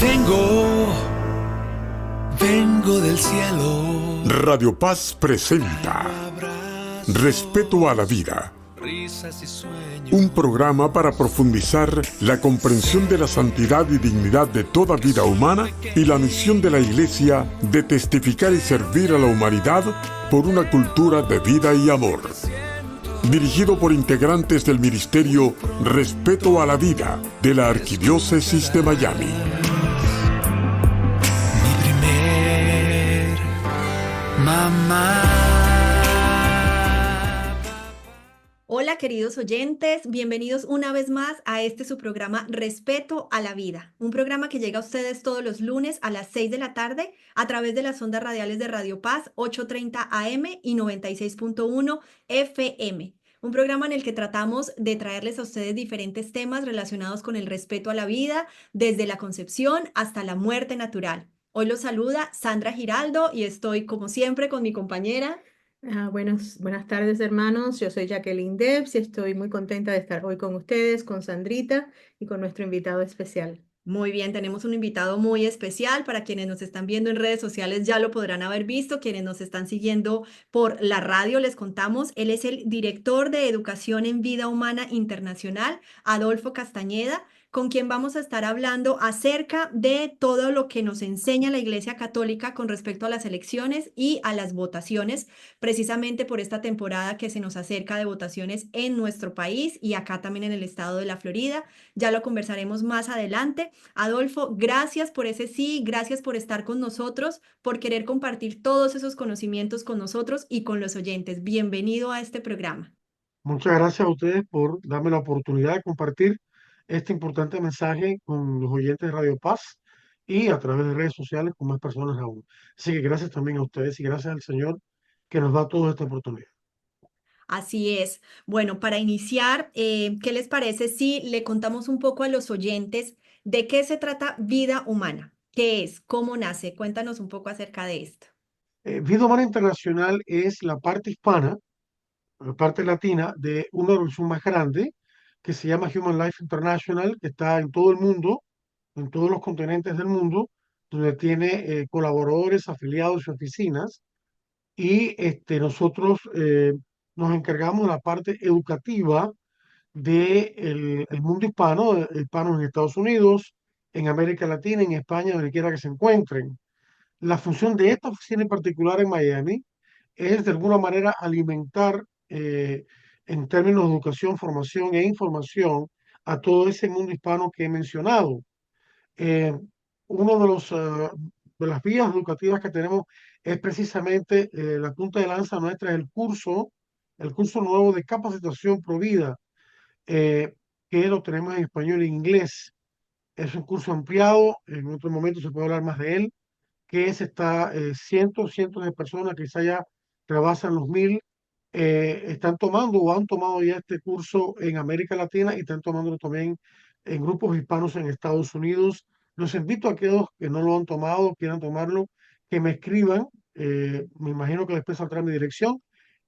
Vengo, vengo del cielo. Radio Paz presenta Respeto a la Vida, Risas y sueños. un programa para profundizar la comprensión de la santidad y dignidad de toda vida humana y la misión de la Iglesia de testificar y servir a la humanidad por una cultura de vida y amor. Dirigido por integrantes del Ministerio Respeto a la Vida de la Arquidiócesis de Miami. Mi primer mamá. Hola queridos oyentes, bienvenidos una vez más a este su programa Respeto a la Vida, un programa que llega a ustedes todos los lunes a las 6 de la tarde a través de las ondas radiales de Radio Paz 8:30 AM y 96.1 FM. Un programa en el que tratamos de traerles a ustedes diferentes temas relacionados con el respeto a la vida, desde la concepción hasta la muerte natural. Hoy los saluda Sandra Giraldo y estoy como siempre con mi compañera. Buenas tardes, hermanos. Yo soy Jacqueline Debs y estoy muy contenta de estar hoy con ustedes, con Sandrita y con nuestro invitado especial. Muy bien, tenemos un invitado muy especial. Para quienes nos están viendo en redes sociales ya lo podrán haber visto. Quienes nos están siguiendo por la radio les contamos. Él es el director de Educación en Vida Humana Internacional, Adolfo Castañeda, con quien vamos a estar hablando acerca de todo lo que nos enseña la Iglesia Católica con respecto a las elecciones y a las votaciones, precisamente por esta temporada que se nos acerca de votaciones en nuestro país y acá también en el estado de la Florida. Ya lo conversaremos más adelante. Adolfo, gracias por ese sí, gracias por estar con nosotros, por querer compartir todos esos conocimientos con nosotros y con los oyentes. Bienvenido a este programa. Muchas gracias a ustedes por darme la oportunidad de compartir este importante mensaje con los oyentes de Radio Paz y a través de redes sociales con más personas aún. Así que gracias también a ustedes y gracias al Señor que nos da toda esta oportunidad. Así es. Bueno, para iniciar, ¿qué les parece si le contamos un poco a los oyentes de qué se trata vida humana? ¿Qué es? ¿Cómo nace? Cuéntanos un poco acerca de esto. Vida Humana Internacional es la parte hispana, la parte latina de una organización más grande que se llama Human Life International, que está en todo el mundo, en todos los continentes del mundo, donde tiene colaboradores, afiliados y oficinas. Y nosotros nos encargamos de la parte educativa del el mundo hispano, hispanos en Estados Unidos, en América Latina, en España, donde quiera que se encuentren. La función de esta oficina en particular en Miami es de alguna manera alimentar en términos de educación, formación e información a todo ese mundo hispano que he mencionado. Eh, uno de de las vías educativas que tenemos es precisamente la punta de lanza nuestra, es el curso nuevo de capacitación Provida, eh, que lo tenemos en español e inglés. Es un curso ampliado, en otro momento se puede hablar más de él, que se está, cientos de personas, quizá ya rebasan los 1000, están tomando o han tomado ya este curso en América Latina y están tomándolo también en grupos hispanos en Estados Unidos. Los invito a aquellos que no lo han tomado, quieran tomarlo, que me escriban. Me imagino que después saldrá mi dirección,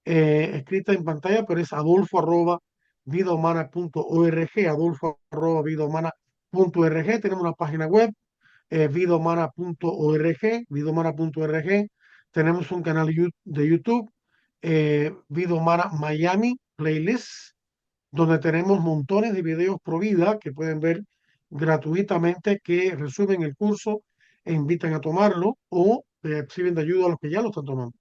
escrita en pantalla, pero es adolfo@vidahumana.org, adolfo@vidahumana.org. Tenemos una página web, vidahumana.org, vidahumana.org. Tenemos un canal de YouTube, Vida Humana Miami Playlist, donde tenemos montones de videos pro vida que pueden ver gratuitamente, que resumen el curso e invitan a tomarlo o sirven de ayuda a los que ya lo están tomando.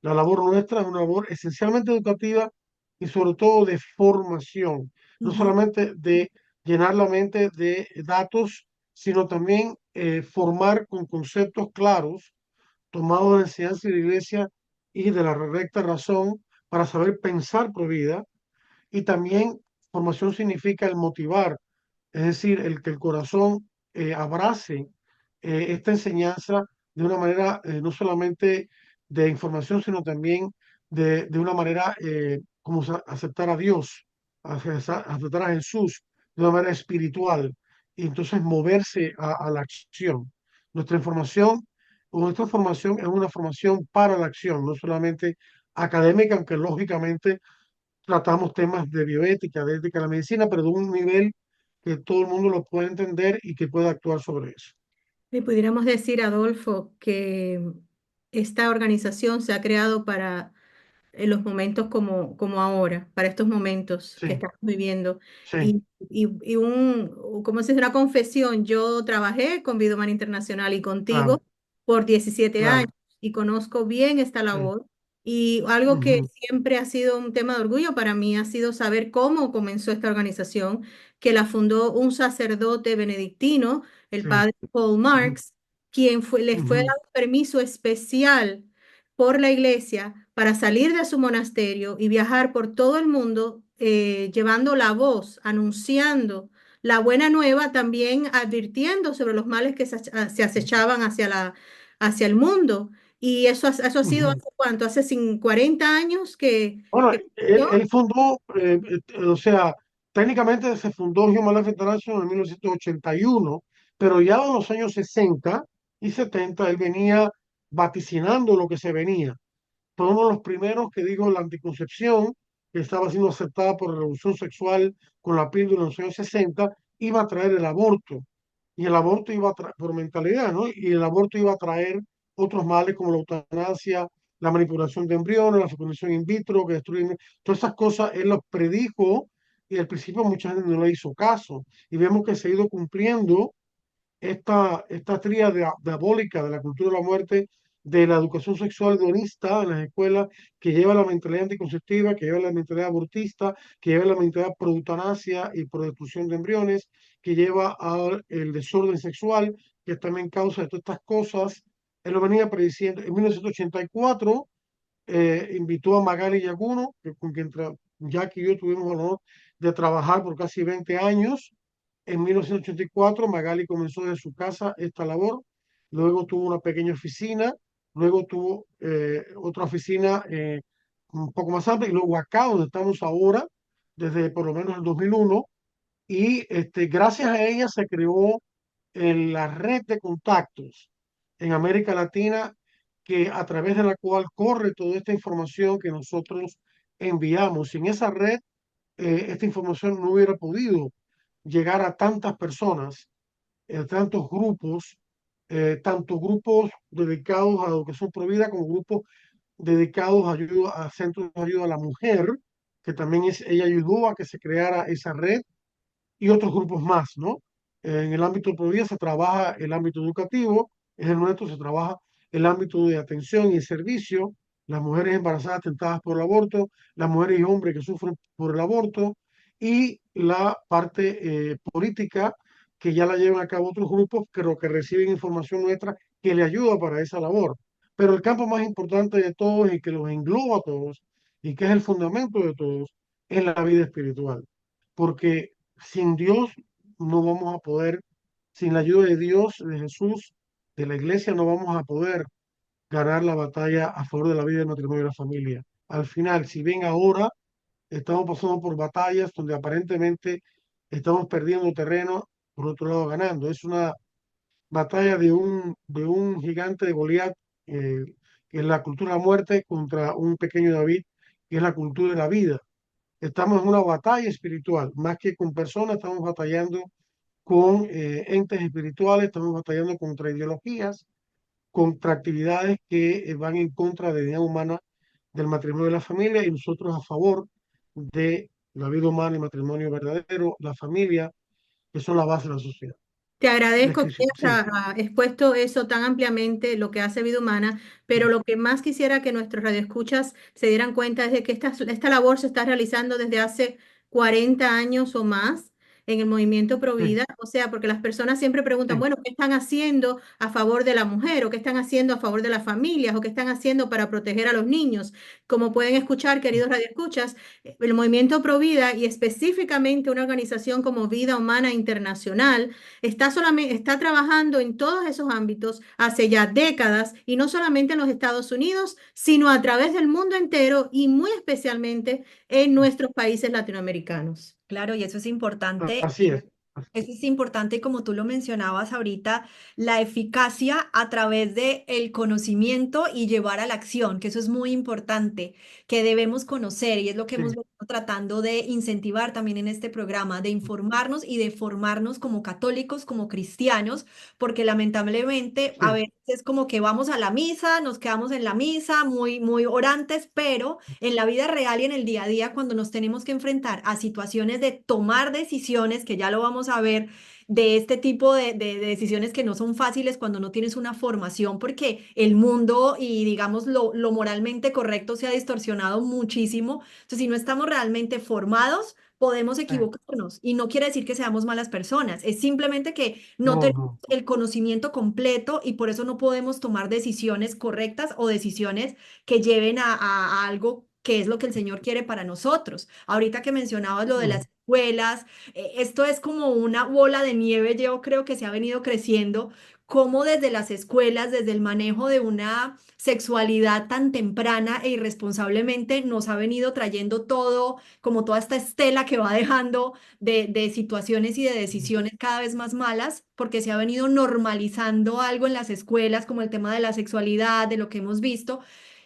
La labor nuestra es una labor esencialmente educativa y sobre todo de formación, no Ujú. solamente de llenar la mente de datos, sino también formar con conceptos claros, tomados de la enseñanza de la iglesia y de la recta razón para saber pensar pro vida. Y también formación significa el motivar, es decir, el que el corazón abrace esta enseñanza de una manera no solamente de información, sino también de una manera como aceptar a Dios, aceptar a Jesús de una manera espiritual y entonces moverse a la acción. Nuestra información o nuestra formación es una formación para la acción, no solamente académica, aunque lógicamente tratamos temas de bioética, de ética de la medicina, pero de un nivel que todo el mundo lo puede entender y que pueda actuar sobre eso. Y pudiéramos decir, Adolfo, que esta organización se ha creado para en los momentos como ahora, para estos momentos que Sí, estamos viviendo. sí, Como se dice, una confesión, yo trabajé con Vida Humana Internacional y claro, contigo por 17 años claro. y conozco bien esta Sí, labor. Y algo que ujú, siempre ha sido un tema de orgullo para mí ha sido saber cómo comenzó esta organización, que la fundó un sacerdote benedictino, el sí, padre Paul ujú, Marks, le fue ujú, dado permiso especial por la iglesia para salir de su monasterio y viajar por todo el mundo, llevando la voz, anunciando la buena nueva, también advirtiendo sobre los males que se acechaban hacia el mundo. Y eso ha sido ujú. hace cuánto, hace 40 años Bueno, que él, yo, él fundó, o sea, técnicamente se fundó Human Life International en 1981, pero ya en los años 60 y 70 él venía vaticinando lo que se venía. Fue uno de los primeros que dijo la anticoncepción, que estaba siendo aceptada por la revolución sexual con la píldora en los años 60, iba a traer el aborto. Y el aborto iba a traer, por mentalidad, ¿no? Y el aborto iba a traer otros males como la eutanasia, la manipulación de embriones, la fecundación in vitro, que destruyen. Todas esas cosas él las predijo y al principio mucha gente no le hizo caso. Y vemos que se ha ido cumpliendo esta tríada diabólica de la cultura de la muerte, de la educación sexual hedonista en las escuelas, que lleva la mentalidad anticonceptiva, que lleva la mentalidad abortista, que lleva la mentalidad pro eutanasia y pro destrucción de embriones, que lleva al el desorden sexual, que también causa de todas estas cosas. Él lo venía prediciendo. En 1984 invitó a Magali Yaguno, con quien Jack y yo tuvimos el honor de trabajar por casi 20 años. En 1984, Magali comenzó desde su casa esta labor, luego tuvo una pequeña oficina, luego tuvo otra oficina un poco más amplia, y luego acá donde estamos ahora, desde por lo menos el 2001, y gracias a ella se creó la red de contactos en América Latina, que a través de la cual corre toda esta información que nosotros enviamos. Sin esa red, esta información no hubiera podido llegar a tantas personas, tantos grupos dedicados a educación provida como grupos dedicados a, ayuda, a centros de ayuda a la mujer, que también ella ayudó a que se creara esa red y otros grupos más, ¿no? En el ámbito de Provida se trabaja el ámbito educativo, en el nuestro se trabaja el ámbito de atención y servicio, las mujeres embarazadas tentadas por el aborto, las mujeres y hombres que sufren por el aborto y la parte política que ya la llevan a cabo otros grupos, pero que reciben información nuestra que le ayuda para esa labor. Pero el campo más importante de todos y que los engloba a todos y que es el fundamento de todos es la vida espiritual. Porque sin Dios no vamos a poder, sin la ayuda de Dios, de Jesús, de la iglesia, no vamos a poder ganar la batalla a favor de la vida, del matrimonio y la familia. Al final, si bien ahora estamos pasando por batallas donde aparentemente estamos perdiendo terreno, por otro lado ganando. Es una batalla de un gigante de Goliat, que es la cultura de la muerte, contra un pequeño David, que es la cultura de la vida. Estamos en una batalla espiritual, más que con personas, estamos batallando con entes espirituales, estamos batallando contra ideologías, contra actividades que van en contra de la dignidad humana, del matrimonio y la familia, y nosotros a favor de la vida humana y matrimonio verdadero, la familia, que son la base de la sociedad. te agradezco que Sí, hayas expuesto eso tan ampliamente, lo que hace Vida Humana, pero lo que más quisiera que nuestros radioescuchas se dieran cuenta es de que esta labor se está realizando desde hace 40 años o más en el movimiento sí, Provida, o sea, porque las personas siempre preguntan, sí, bueno, ¿qué están haciendo a favor de la mujer o qué están haciendo a favor de las familias o qué están haciendo para proteger a los niños? Como pueden escuchar, queridos radioescuchas, el movimiento Provida y específicamente una organización como Vida Humana Internacional está trabajando en todos esos ámbitos hace ya décadas y no solamente en los Estados Unidos, sino a través del mundo entero y muy especialmente en nuestros países latinoamericanos. Claro, y eso es importante. así es. Eso es importante, como tú lo mencionabas ahorita, la eficacia a través de el conocimiento y llevar a la acción, que eso es muy importante, que debemos conocer y es lo que hemos Sí, venido tratando de incentivar también en este programa, de informarnos y de formarnos como católicos, como cristianos, porque lamentablemente a Sí, veces es como que vamos a la misa, nos quedamos en la misa, muy, muy orantes, pero en la vida real y en el día a día, cuando nos tenemos que enfrentar a situaciones de tomar decisiones, que ya lo vamos a ver, de este tipo de decisiones que no son fáciles cuando no tienes una formación, porque el mundo y digamos lo moralmente correcto se ha distorsionado muchísimo. Entonces, si no estamos realmente formados, podemos sí. equivocarnos y no quiere decir que seamos malas personas, es simplemente que no No, tenemos no. el conocimiento completo y por eso no podemos tomar decisiones correctas o decisiones que lleven a algo que es lo que el Señor quiere para nosotros. Ahorita que mencionabas lo de las Ujú, escuelas, esto es como una bola de nieve, yo creo que se ha venido creciendo, como desde las escuelas, desde el manejo de una sexualidad tan temprana e irresponsablemente nos ha venido trayendo todo, como toda esta estela que va dejando de situaciones y de ujú, decisiones cada vez más malas, porque se ha venido normalizando algo en las escuelas, como el tema de la sexualidad, de lo que hemos visto,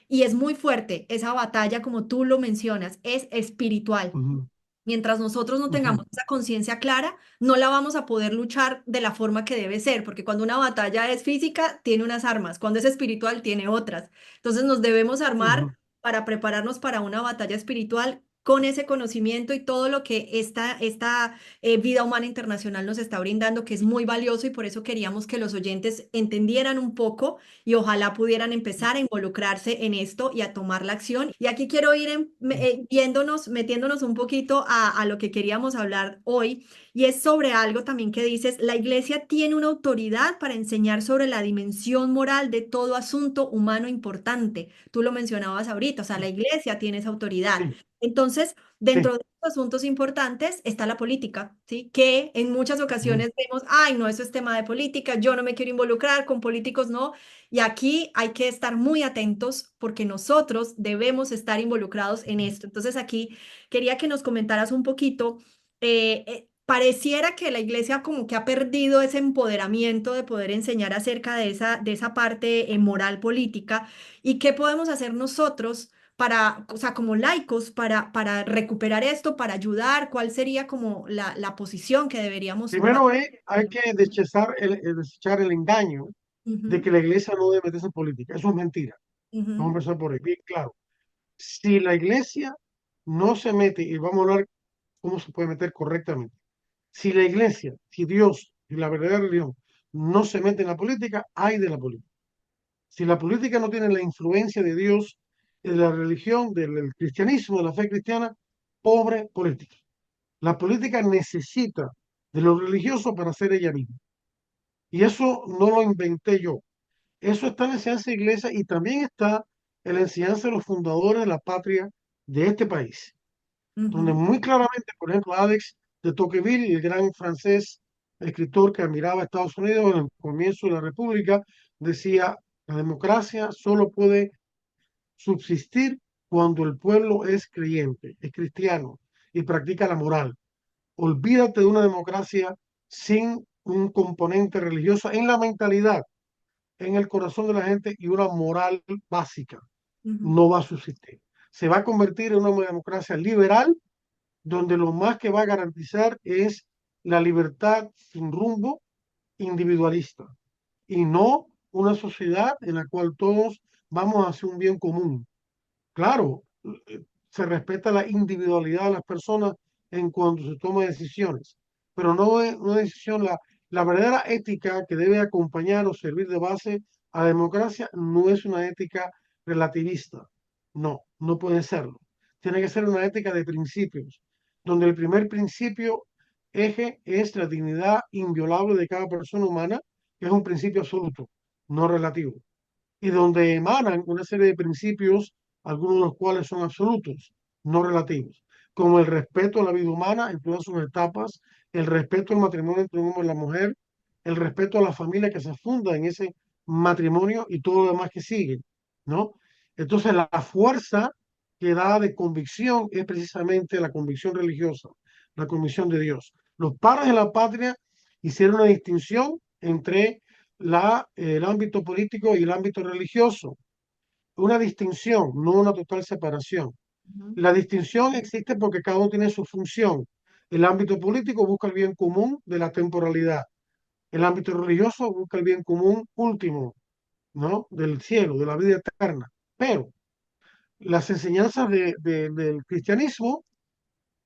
y es muy fuerte esa batalla, como tú lo mencionas, es espiritual. ujú, Mientras nosotros no ujú, tengamos esa conciencia clara, no la vamos a poder luchar de la forma que debe ser, porque cuando una batalla es física, tiene unas armas, cuando es espiritual, tiene otras. Entonces nos debemos armar ujú. para prepararnos para una batalla espiritual con ese conocimiento y todo lo que esta vida humana internacional nos está brindando, que es muy valioso y por eso queríamos que los oyentes entendieran un poco y ojalá pudieran empezar a involucrarse en esto y a tomar la acción. Y aquí quiero ir viéndonos, metiéndonos un poquito a lo que queríamos hablar hoy, y es sobre algo también que dices, la iglesia tiene una autoridad para enseñar sobre la dimensión moral de todo asunto humano importante. Tú lo mencionabas ahorita, o sea, la iglesia tiene esa autoridad. Sí, Entonces, sí. dentro de los asuntos importantes está la política, ¿sí? Que en muchas Ujú, ocasiones vemos, ay, no, eso es tema de política, yo no me quiero involucrar con políticos, no. Y aquí hay que estar muy atentos porque nosotros debemos estar involucrados en ujú. esto. Entonces aquí quería que nos comentaras un poquito. Pareciera que la iglesia como que ha perdido ese empoderamiento de poder enseñar acerca de esa parte moral política y qué podemos hacer nosotros para, o sea, como laicos, para recuperar esto, para ayudar, cuál sería como la posición que deberíamos tomar. Primero hay que desechar el engaño de Ujú, que la iglesia no debe meterse en política. Eso es mentira. Vamos a ujú, empezar por ahí, bien claro. Si la iglesia no se mete, y vamos a hablar cómo se puede meter correctamente. Si la iglesia, si Dios y la verdadera religión no se mete en la política, hay de la política. Si la política no tiene la influencia de Dios, de la religión, del cristianismo, de la fe cristiana, pobre política. La política necesita de lo religioso para ser ella misma. Y eso no lo inventé yo. Eso está en la enseñanza de la iglesia y también está en la enseñanza de los fundadores de la patria de este país, donde ujú, muy claramente, por ejemplo, Alex de Tocqueville, el gran francés escritor que admiraba a Estados Unidos en el comienzo de la República, decía, la democracia solo puede subsistir cuando el pueblo es creyente, es cristiano y practica la moral. Olvídate de una democracia sin un componente religioso en la mentalidad, en el corazón de la gente y una moral básica. ujú, No va a subsistir. Se va a convertir en una democracia liberal donde lo más que va a garantizar es la libertad sin rumbo individualista y no una sociedad en la cual todos vamos hacia un bien común. Claro, se respeta la individualidad de las personas en cuanto se toma decisiones, pero no es una decisión, la verdadera ética que debe acompañar o servir de base a la democracia no es una ética relativista. No, no puede serlo. Tiene que ser una ética de principios, donde el primer principio eje es la dignidad inviolable de cada persona humana, que es un principio absoluto, no relativo y donde emanan una serie de principios, algunos de los cuales son absolutos, no relativos, como el respeto a la vida humana en todas sus etapas, el respeto al matrimonio entre un hombre y la mujer, el respeto a la familia que se funda en ese matrimonio y todo lo demás que sigue, ¿no? Entonces la fuerza que da de convicción es precisamente la convicción religiosa, la convicción de Dios. Los padres de la patria hicieron una distinción entre el ámbito político y el ámbito religioso. Una distinción, no una total separación. Ujú, La distinción existe porque cada uno tiene su función. El ámbito político busca el bien común de la temporalidad. El ámbito religioso busca el bien común último, ¿no? Del cielo, de la vida eterna. Pero las enseñanzas del cristianismo,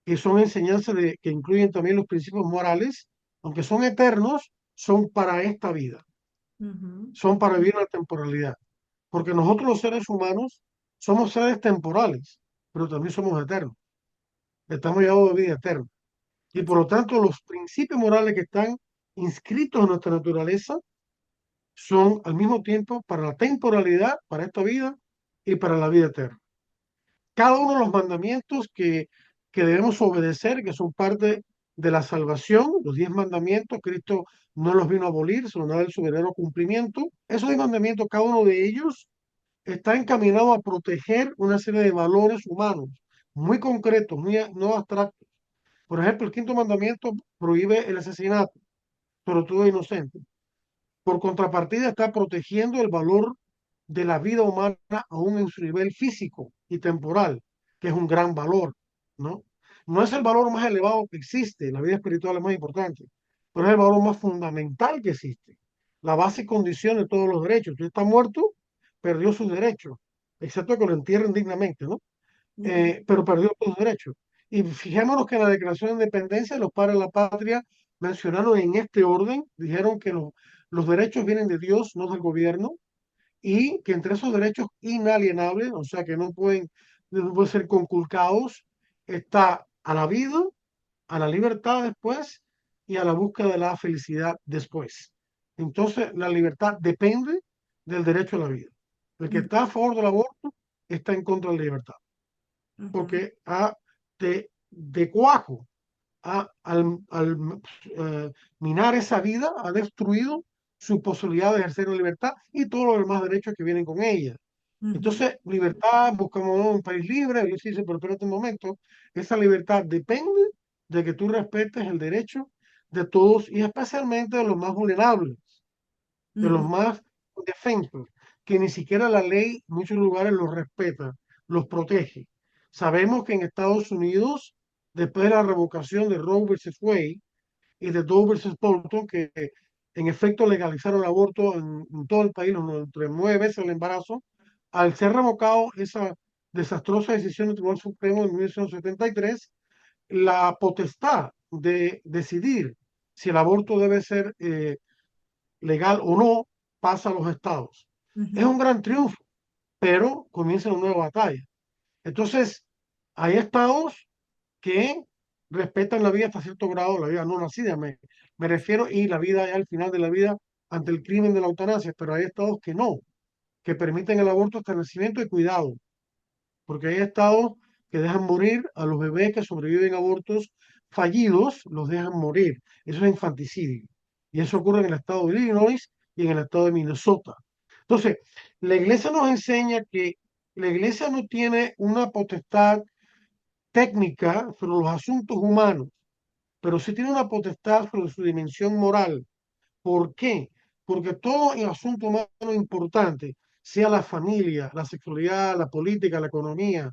que son enseñanzas que incluyen también los principios morales, aunque son eternos, son para esta vida, ujú, son para vivir la temporalidad. Porque nosotros los seres humanos somos seres temporales, pero también somos eternos. Estamos llamados de vida eterna. Y por lo exacto. tanto, los principios morales que están inscritos en nuestra naturaleza son al mismo tiempo para la temporalidad, para esta vida y para la vida eterna. Cada uno de los mandamientos que debemos obedecer, que son parte de la salvación, los 10 mandamientos, Cristo no los vino a abolir, sino a dar su verdadero cumplimiento. Esos 10 mandamientos, cada uno de ellos está encaminado a proteger una serie de valores humanos muy concretos, muy no abstractos. Por ejemplo, el quinto mandamiento prohíbe el asesinato, pero todo inocente. Por contrapartida, está protegiendo el valor de la vida humana aún en su nivel físico y temporal, que es un gran valor, ¿no? No es el valor más elevado que existe, la vida espiritual es más importante, pero es el valor más fundamental que existe, la base y condición de todos los derechos. Usted está muerto, perdió sus derechos, excepto que lo entierren dignamente, ¿no? Ujú, Pero perdió sus derechos. Y fijémonos que en la Declaración de Independencia los padres de la patria mencionaron en este orden, dijeron que los derechos vienen de Dios, no del gobierno, y que entre esos derechos inalienables, o sea que no pueden ser conculcados, está a la vida, a la libertad después y a la búsqueda de la felicidad después. Entonces, la libertad depende del derecho a la vida. El que ujú, está a favor del aborto está en contra de la libertad, ujú, porque de cuajo, al minar esa vida, ha destruido su posibilidad de ejercer la libertad y todos los demás derechos que vienen con ella. ujú, Entonces, libertad, buscamos un país libre. Dios dice, pero espérate un momento, esa libertad depende de que tú respetes el derecho de todos y especialmente de los más vulnerables, de los ujú, más defensos, que ni siquiera la ley en muchos lugares los respeta, los protege. Sabemos que en Estados Unidos, después de la revocación de Roe versus Wade y de Doe versus Bolton, que en efecto legalizaron el aborto en todo el país, entre 9 meses el embarazo, al ser revocado esa desastrosa decisión del Tribunal Supremo en 1973, la potestad de decidir si el aborto debe ser legal o no pasa a los estados. Es ujú, un gran triunfo, pero comienza una nueva batalla. Entonces, hay estados que respetan la vida hasta cierto grado, la vida no nacida, me refiero, y la vida al final de la vida ante el crimen de la eutanasia, pero hay estados que no, que permiten el aborto hasta el nacimiento y cuidado, porque hay estados que dejan morir a los bebés que sobreviven a abortos fallidos, los dejan morir. Eso es infanticidio. Y eso ocurre en el estado de Illinois y en el estado de Minnesota. Entonces, la iglesia nos enseña que la iglesia no tiene una potestad técnica sobre los asuntos humanos, pero sí tiene una potestad sobre su dimensión moral. ¿Por qué? Porque todo el asunto humano importante, sea la familia, la sexualidad, la política, la economía,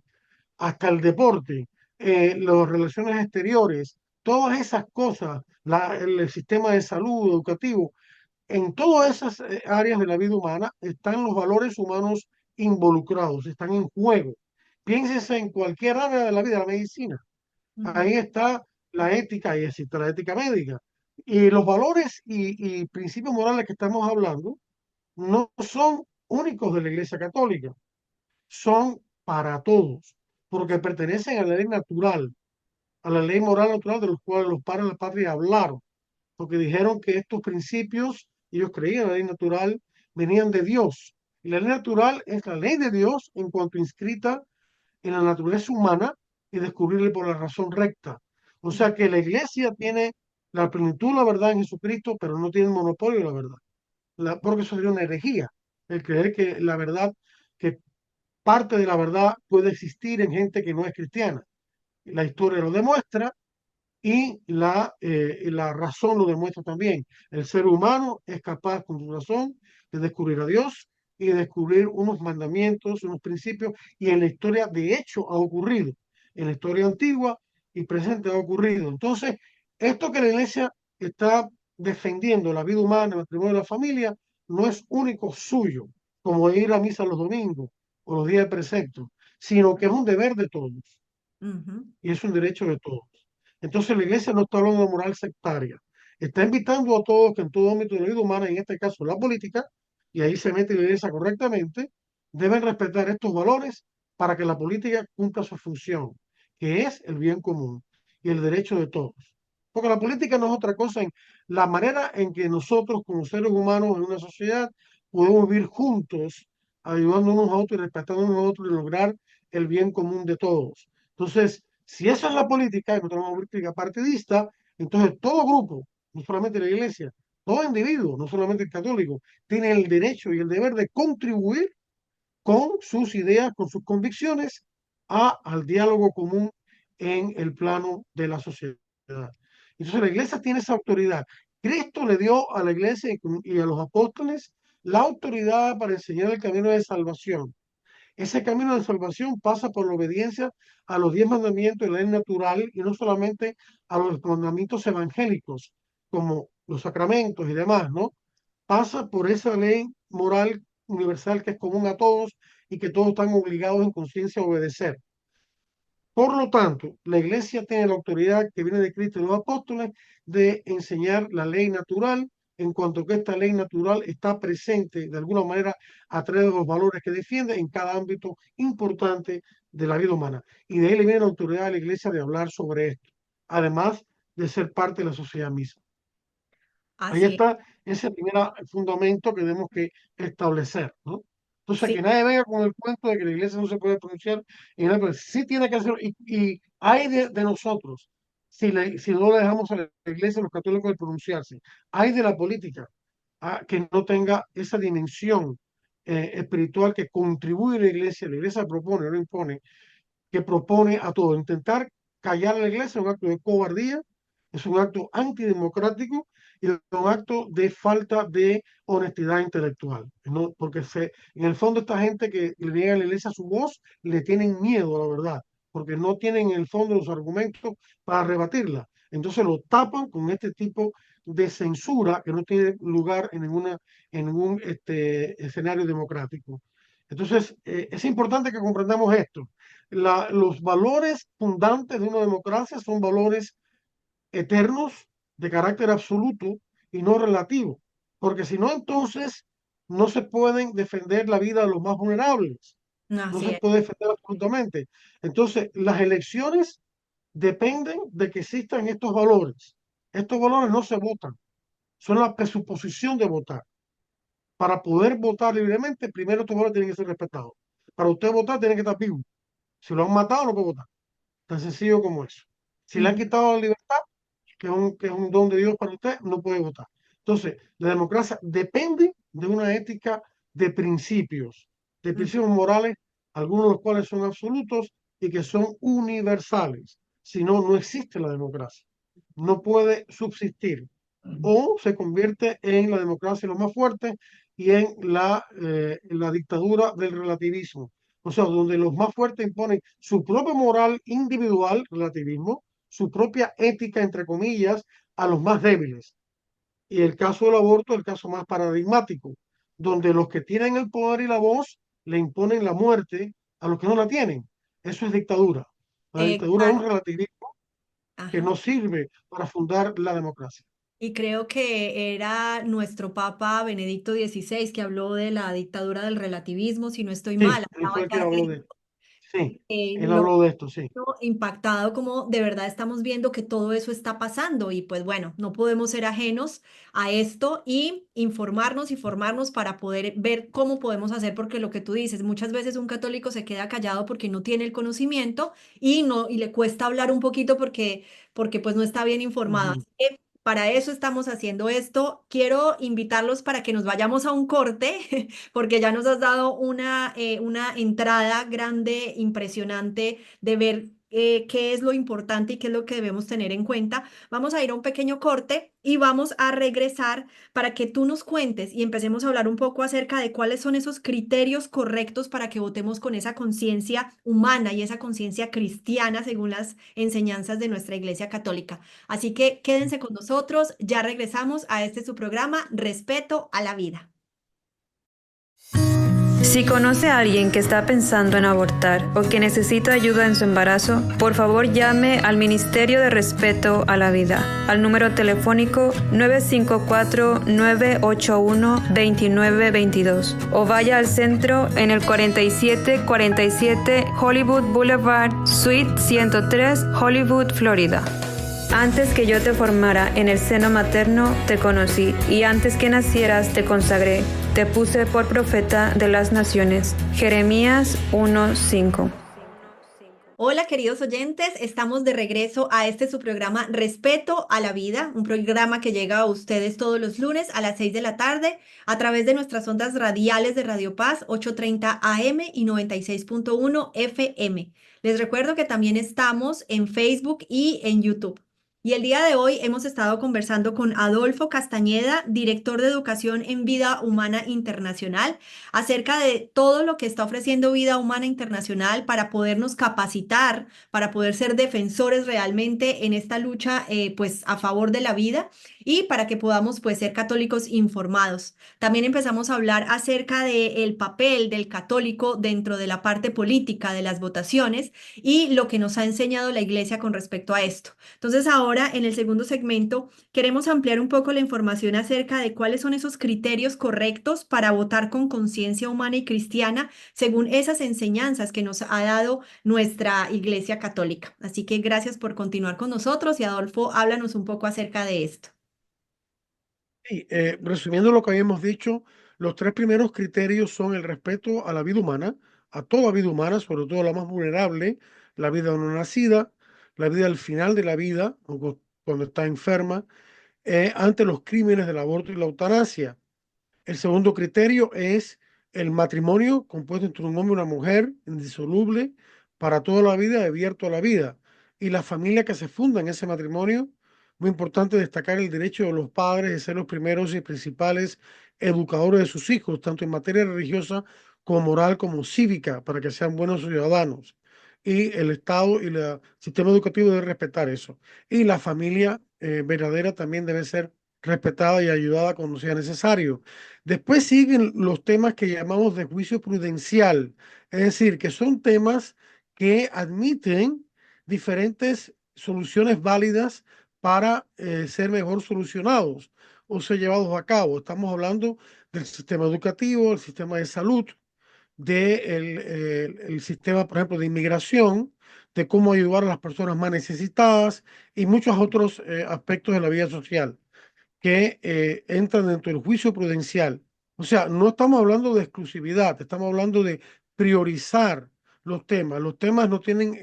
hasta el deporte, las relaciones exteriores, todas esas cosas, el sistema de salud, educativo, en todas esas áreas de la vida humana están los valores humanos involucrados, están en juego. Piénsese en cualquier área de la vida, la medicina. ujú, Ahí está la ética y existe la ética médica. Y los valores y principios morales que estamos hablando no son únicos de la Iglesia Católica, son para todos, porque pertenecen a la ley natural, a la ley moral natural de los cuales los padres de la patria hablaron, porque dijeron que estos principios, ellos creían en la ley natural, venían de Dios. Y la ley natural es la ley de Dios en cuanto inscrita en la naturaleza humana y descubrirle por la razón recta. O sea que la iglesia tiene la plenitud de la verdad en Jesucristo, pero no tiene el monopolio de la verdad. Porque eso sería una herejía, el creer que la verdad, que parte de la verdad puede existir en gente que no es cristiana. La historia lo demuestra y la razón lo demuestra también. El ser humano es capaz con su razón de descubrir a Dios y descubrir unos mandamientos, unos principios, y en la historia de hecho ha ocurrido, en la historia antigua y presente ha ocurrido. Entonces, esto que la iglesia está defendiendo, la vida humana, el matrimonio y la familia, no es único suyo, como ir a misa los domingos o los días de precepto, sino que es un deber de todos Ujú. y es un derecho de todos. Entonces la iglesia no está hablando de moral sectaria, está invitando a todos que en todo ámbito de la vida humana, en este caso la política, y ahí se mete la iglesia correctamente, deben respetar estos valores para que la política cumpla su función, que es el bien común y el derecho de todos. Porque la política no es otra cosa en la manera en que nosotros como seres humanos en una sociedad podemos vivir juntos, ayudándonos a otros y respetándonos a otros y lograr el bien común de todos. Entonces, si esa es la política, y nosotros una política partidista, entonces todo grupo, no solamente la iglesia, todo individuo, no solamente el católico, tiene el derecho y el deber de contribuir con sus ideas, con sus convicciones, al diálogo común en el plano de la sociedad. Entonces la iglesia tiene esa autoridad. Cristo le dio a la iglesia y a los apóstoles la autoridad para enseñar el camino de salvación. Ese camino de salvación pasa por la obediencia a los 10 mandamientos de la ley natural y no solamente a los mandamientos evangélicos, como los sacramentos y demás, ¿no? Pasa por esa ley moral universal que es común a todos y que todos están obligados en conciencia a obedecer. Por lo tanto, la iglesia tiene la autoridad que viene de Cristo y los apóstoles de enseñar la ley natural, en cuanto que esta ley natural está presente de alguna manera a través de los valores que defiende en cada ámbito importante de la vida humana. Y de ahí le viene la autoridad de la iglesia de hablar sobre esto, además de ser parte de la sociedad misma. Ahí Así es. está ese primer fundamento que tenemos que establecer, ¿no? Entonces, que Sí. nadie venga con el cuento de que la iglesia no se puede pronunciar en nada, pero sí tiene que hacerlo. Y hay de nosotros, si no le dejamos a la iglesia, a los católicos, de pronunciarse. Hay de la política que no tenga esa dimensión espiritual que contribuye a la iglesia. La iglesia propone, no impone, que propone a todo. Intentar callar a la iglesia es un acto de cobardía, es un acto antidemocrático y es un acto de falta de honestidad intelectual. ¿No? Porque en el fondo esta gente que le niega a la iglesia su voz, le tienen miedo a la verdad, porque no tienen en el fondo los argumentos para rebatirla. Entonces lo tapan con este tipo de censura que no tiene lugar en ningún escenario democrático. Entonces, es importante que comprendamos esto. Los valores fundantes de una democracia son valores eternos, de carácter absoluto y no relativo, porque si no, entonces no se pueden defender la vida de los más vulnerables, no Así se es. puede defender absolutamente. Entonces, las elecciones dependen de que existan estos valores. Estos valores no se votan, son la presuposición de votar. Para poder votar libremente, primero estos valores tienen que ser respetados. Para usted votar, tiene que estar vivo. Si lo han matado, no puede votar. Tan sencillo como eso. Si le han Ujú. quitado la libertad, que es un don de Dios para usted, no puede votar. Entonces, la democracia depende de una ética de Ujú. principios morales, algunos de los cuales son absolutos y que son universales. Si no, no existe la democracia. No puede subsistir. O se convierte en la democracia lo más fuerte y en la dictadura del relativismo. O sea, donde los más fuertes imponen su propia moral individual, relativismo, su propia ética, entre comillas, a los más débiles. Y el caso del aborto es el caso más paradigmático, donde los que tienen el poder y la voz le imponen la muerte a los que no la tienen. Eso es dictadura. La dictadura es un Exacto. relativismo que Ajá. no sirve para fundar la democracia. Y creo que era nuestro Papa Benedicto XVI que habló de la dictadura del relativismo, si no estoy Sí, mal, él hablaba fue el que ya de habló de esto. esto. Sí, él No habló de esto, sí. impactado como de verdad estamos viendo que todo eso está pasando y pues bueno, no podemos ser ajenos a esto y informarnos y formarnos para poder ver cómo podemos hacer, porque lo que tú dices, muchas veces un católico se queda callado porque no tiene el conocimiento y no y le cuesta hablar un poquito porque pues no está bien informado. Ujú. Así que para eso estamos haciendo esto. Quiero invitarlos para que nos vayamos a un corte, porque ya nos has dado una entrada grande, impresionante de ver qué es lo importante y qué es lo que debemos tener en cuenta. Vamos a ir a un pequeño corte y vamos a regresar para que tú nos cuentes y empecemos a hablar un poco acerca de cuáles son esos criterios correctos para que votemos con esa conciencia humana y esa conciencia cristiana según las enseñanzas de nuestra Iglesia Católica. Así que quédense con nosotros, ya regresamos a este su programa, Respeto a la Vida. Si conoce a alguien que está pensando en abortar o que necesita ayuda en su embarazo, por favor llame al Ministerio de Respeto a la Vida al número telefónico 954-981-2922 o vaya al centro en el 4747 Hollywood Boulevard, Suite 103, Hollywood, Florida. Antes que yo te formara en el seno materno, te conocí, y antes que nacieras te consagré. Te puse por profeta de las naciones. Jeremías 1:5. Hola queridos oyentes, estamos de regreso a este su programa Respeto a la Vida, un programa que llega a ustedes todos los lunes a las 6 de la tarde a través de nuestras ondas radiales de Radio Paz 830 AM y 96.1 FM. Les recuerdo que también estamos en Facebook y en YouTube. Y el día de hoy hemos estado conversando con Adolfo Castañeda, director de Educación en Vida Humana Internacional, acerca de todo lo que está ofreciendo Vida Humana Internacional para podernos capacitar, para poder ser defensores realmente en esta lucha pues a favor de la vida y para que podamos pues ser católicos informados. También empezamos a hablar acerca del papel del católico dentro de la parte política de las votaciones y lo que nos ha enseñado la Iglesia con respecto a esto. Entonces ahora en el segundo segmento queremos ampliar un poco la información acerca de cuáles son esos criterios correctos para votar con conciencia humana y cristiana según esas enseñanzas que nos ha dado nuestra Iglesia Católica. Así que gracias por continuar con nosotros y Adolfo, háblanos un poco acerca de esto. Sí, resumiendo lo que habíamos dicho, los tres primeros criterios son el respeto a la vida humana, a toda vida humana, sobre todo la más vulnerable, la vida no nacida, la vida al final de la vida, o cuando está enferma, ante los crímenes del aborto y la eutanasia. El segundo criterio es el matrimonio compuesto entre un hombre y una mujer, indisoluble, para toda la vida, abierto a la vida. Y la familia que se funda en ese matrimonio, muy importante destacar el derecho de los padres de ser los primeros y principales educadores de sus hijos, tanto en materia religiosa como moral, como cívica, para que sean buenos ciudadanos. Y el Estado y el sistema educativo debe respetar eso. Y la familia verdadera también debe ser respetada y ayudada cuando sea necesario. Después siguen los temas que llamamos de juicio prudencial, es decir, que son temas que admiten diferentes soluciones válidas para ser mejor solucionados o ser llevados a cabo. Estamos hablando del sistema educativo, el sistema de salud, del sistema, por ejemplo, de inmigración, de cómo ayudar a las personas más necesitadas y muchos otros aspectos de la vida social que entran dentro del juicio prudencial. O sea, no estamos hablando de exclusividad, estamos hablando de priorizar los temas. Los temas no tienen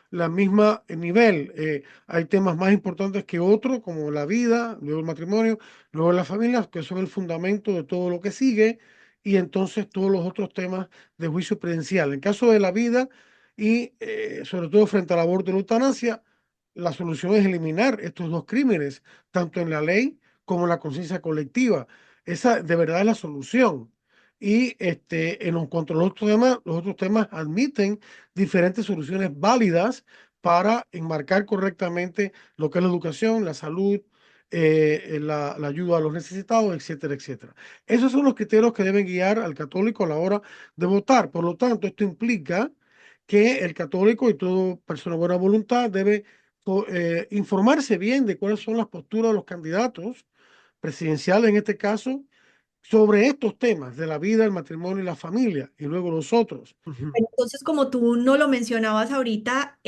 la misma nivel. Hay temas más importantes que otros, como la vida, luego el matrimonio, luego las familias, que son el fundamento de todo lo que sigue, y entonces todos los otros temas de juicio prudencial. En caso de la vida y sobre todo frente al aborto y la eutanasia, la solución es eliminar estos dos crímenes, tanto en la ley como en la conciencia colectiva. Esa de verdad es la solución. Y en cuanto a los otros temas admiten diferentes soluciones válidas para enmarcar correctamente lo que es la educación, la salud, la ayuda a los necesitados, etcétera, etcétera. Esos son los criterios que deben guiar al católico a la hora de votar. Por lo tanto, esto implica que el católico y toda persona de buena voluntad debe informarse bien de cuáles son las posturas de los candidatos presidenciales, en este caso, sobre estos temas de la vida, el matrimonio y la familia, y luego los otros. Entonces, como tú no lo mencionabas ahorita,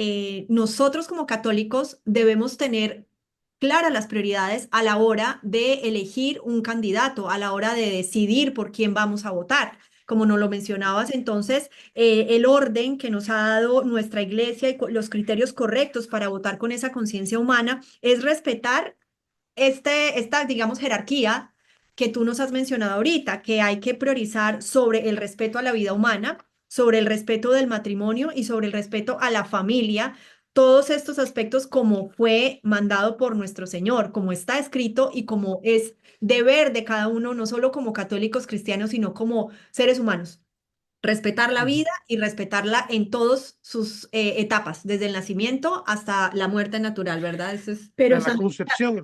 nosotros como católicos debemos tener claras las prioridades a la hora de elegir un candidato, a la hora de decidir por quién vamos a votar. Como nos lo mencionabas, entonces, el orden que nos ha dado nuestra iglesia y los criterios correctos para votar con esa conciencia humana es respetar esta, digamos, jerarquía que tú nos has mencionado ahorita, que hay que priorizar sobre el respeto a la vida humana, sobre el respeto del matrimonio y sobre el respeto a la familia, todos estos aspectos como fue mandado por nuestro Señor, como está escrito y como es deber de cada uno, no solo como católicos cristianos, sino como seres humanos. Respetar la Ujú. vida y respetarla en todas sus etapas, desde el nacimiento hasta la muerte natural, ¿verdad? Eso es Pero A la concepción,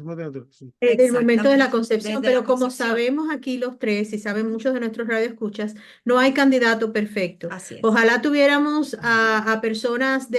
sí. del momento de la exactamente concepción, desde la pero como concepción. sabemos aquí los tres y saben muchos de nuestros radioescuchas, no hay candidato perfecto. Así es. Ojalá tuviéramos a personas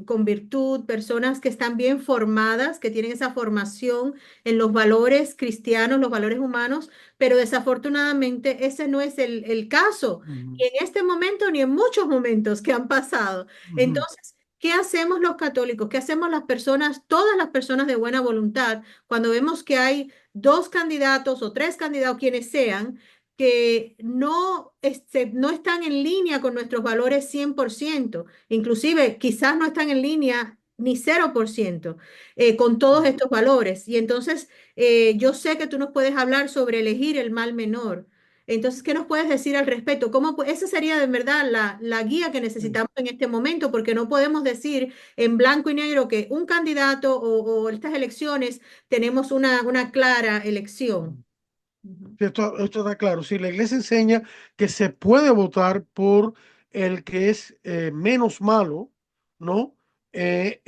con virtud, personas que están bien formadas, que tienen esa formación en los valores cristianos, los valores humanos, pero desafortunadamente ese no es el caso, Ujú, ni en este momento ni en muchos momentos que han pasado. ujú. Entonces, ¿qué hacemos los católicos? ¿Qué hacemos las personas, todas las personas de buena voluntad? Cuando vemos que hay dos candidatos o tres candidatos, quienes sean, que no están en línea con nuestros valores 100%, inclusive quizás no están en línea ni 0% con todos estos valores. Y entonces yo sé que tú nos puedes hablar sobre elegir el mal menor. Entonces, ¿qué nos puedes decir al respecto? Esa sería de verdad la guía que Sí. necesitamos en este momento, porque no podemos decir en blanco y negro que un candidato o estas elecciones tenemos una clara elección. Ujú, Sí, esto está claro. Sí, la iglesia enseña que se puede votar por el que es menos malo, ¿no? De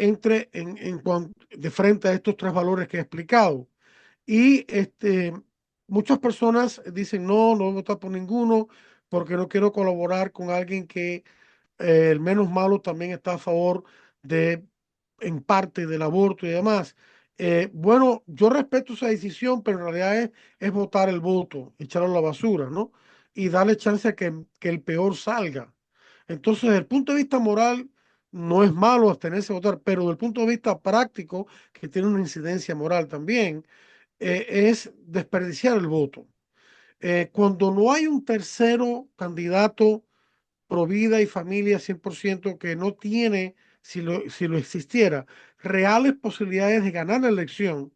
frente a estos tres valores que he explicado. Y muchas personas dicen, no, no voy a votar por ninguno porque no quiero colaborar con alguien que el menos malo también está a favor de, en parte, del aborto y demás. Bueno, yo respeto esa decisión, pero en realidad es votar el voto, echarlo a la basura, ¿no? Y darle chance a que el peor salga. Entonces, desde el punto de vista moral, no es malo abstenerse a votar, pero desde el punto de vista práctico, que tiene una incidencia moral también, es desperdiciar el voto. Cuando no hay un tercero candidato pro vida y familia 100% que no tiene, si lo existiera, reales posibilidades de ganar la elección,